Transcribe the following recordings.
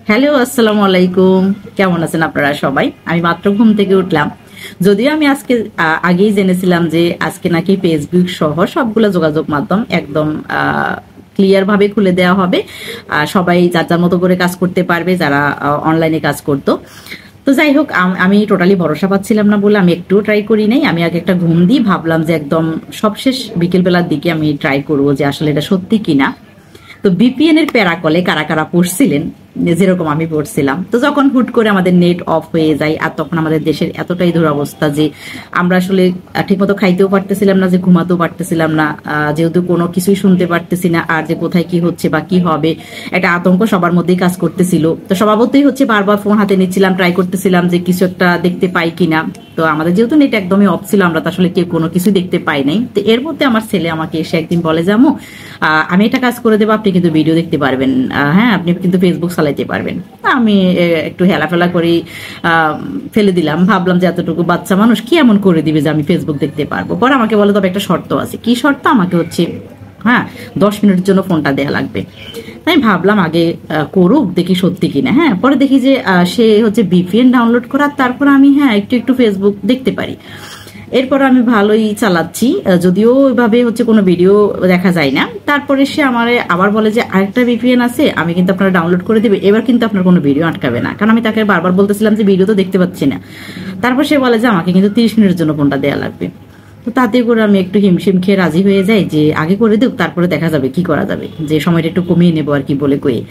Hello, আসসালামু আলাইকুম। কেমন আছেন আপনারা সবাই? আমি মাত্র ঘুম থেকে উঠলাম। যদিও আমি আজকে আগেই জেনেছিলাম যে আজকে নাকি ফেসবুক সহ সবগুলো যোগাযোগ মাধ্যম একদম ক্লিয়ার ভাবে খুলে দেওয়া হবে। সবাই যার যার মতো করে কাজ করতে পারবে, যারা অনলাইনে কাজ করতো। তো যাই হোক, আমি টোটালি ভরসা পাচ্ছিলাম না বলে আমি একটুও ট্রাই করি নাই। আমি আগে একটা ঘুম দিই, ভাবলাম যে একদম সবশেষ বিকেলবেলার দিকে আমি ট্রাই করবো যে আসলে এটা সত্যি কিনা। তো বিপিএন এর প্যারাকলে কারা কারা পড়ছিলেন, যেরকম আমি পড়ছিলাম। তো যখন হুট করে আমাদের নেট অফ হয়ে যায়, আর তখন আমাদের দেশের এতটাই দুরবস্থা যে আমরা আসলে ঠিকমতো খাইতেও পারতেছিলাম না, যে ঘুমাতেও পারতেছিলাম না, যেহেতু কোনো কিছুই শুনতে পারতেছি না, আর যে কোথায় কি হচ্ছে বা কি হবে একটা আতঙ্ক সবার মধ্যেই কাজ করতেছিল। তো স্বভাবতই হচ্ছে বারবার ফোন হাতে নিচ্ছিলাম, ট্রাই করতেছিলাম যে কিছু একটা দেখতে পাই কিনা। তো আমাদের যেহেতু নেট একদমই অফ ছিল, আমরা তো আসলে কেউ কোনো কিছু দেখতে পাই নাই। তো এর মধ্যে আমার ছেলে আমাকে এসে একদিন বলে, যামু আমি একটা কাজ করে দেবো, আপনি কিন্তু ভিডিও দেখতে পারবেন, হ্যাঁ আপনি কিন্তু ফেসবুক চালাইতে পারবেন। আমি একটু হেলাফেলা করে ফেলে দিলাম, ভাবলাম যে এতটুকু বাচ্চা মানুষ কি এমন করে দিবে যে আমি ফেসবুক দেখতে পারবো। পরে আমাকে বলে, তবে একটা শর্ত আছে। কি শর্ত? আমাকে হচ্ছে 10 মিনিটের জন্য ফোনটা দেয়া লাগবে। তাই ভাবলাম আগে করুক, দেখি সত্যি কিনা। হ্যাঁ, পরে দেখি যে সে হচ্ছে ভিপিএন ডাউনলোড করা, তারপর আমি একটু একটু ফেসবুক দেখতে পারি। এরপর আমি ভালোই চালাচ্ছি, যদিও ওইভাবে হচ্ছে কোনো ভিডিও দেখা যায় না। তারপরে সে আমার আবার বলে যে আরেকটা ভিপিএন আছে, আমি কিন্তু আপনারা ডাউনলোড করে দিবে, এবার কিন্তু আপনার কোনো ভিডিও আটকাবে না। কারণ আমি তাকে বারবার বলতেছিলাম যে ভিডিও তো দেখতে পাচ্ছি না। তারপর সে বলে যে আমাকে কিন্তু 30 মিনিটের জন্য ফোনটা দেওয়া লাগবে। তো তাতে করে আমি একটু হিমশিম খেয়ে রাজি হয়ে যাই যে আগে করে দেব, তারপরে দেখা যাবে কি করা যাবে, যে সময়টা একটু কমিয়ে নেবো আর কি বলে কয়ে।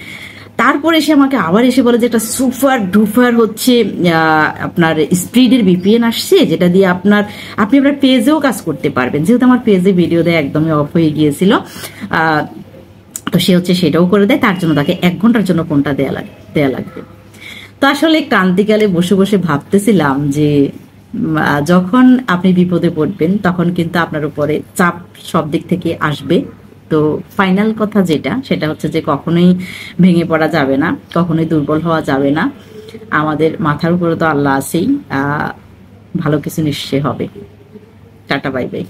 তারপরে সে আমাকে আবার এসে বলে যে একটা সুপার ডুপার হচ্ছে আপনার স্পিডের ভিপিএন আসছে, যেটা দিয়ে আপনি আপনার পেজেও কাজ করতে পারবেন। যেহেতু আমার পেজে ভিডিও দেয় একদমই অফ হয়ে গিয়েছিল, তো সে হচ্ছে সেটাও করে দেয়। তার জন্য তাকে 1 ঘন্টার জন্য ফোনটা দেয়া লাগবে। তো আসলে ক্রান্তিকালে বসে বসে ভাবতেছিলাম যে যখন আপনি বিপদে পড়বেন, তখন কিন্তু আপনার উপরে চাপ সব দিক থেকে আসবে। তো ফাইনাল কথা যেটা, সেটা হচ্ছে যে কখনোই ভেঙে পড়া যাবে না, কখনোই দুর্বল হওয়া যাবে না। আমাদের মাথার উপরে তো আল্লাহ আছেই, ভালো কিছু নিশ্চয় হবে। Tata, bye bye.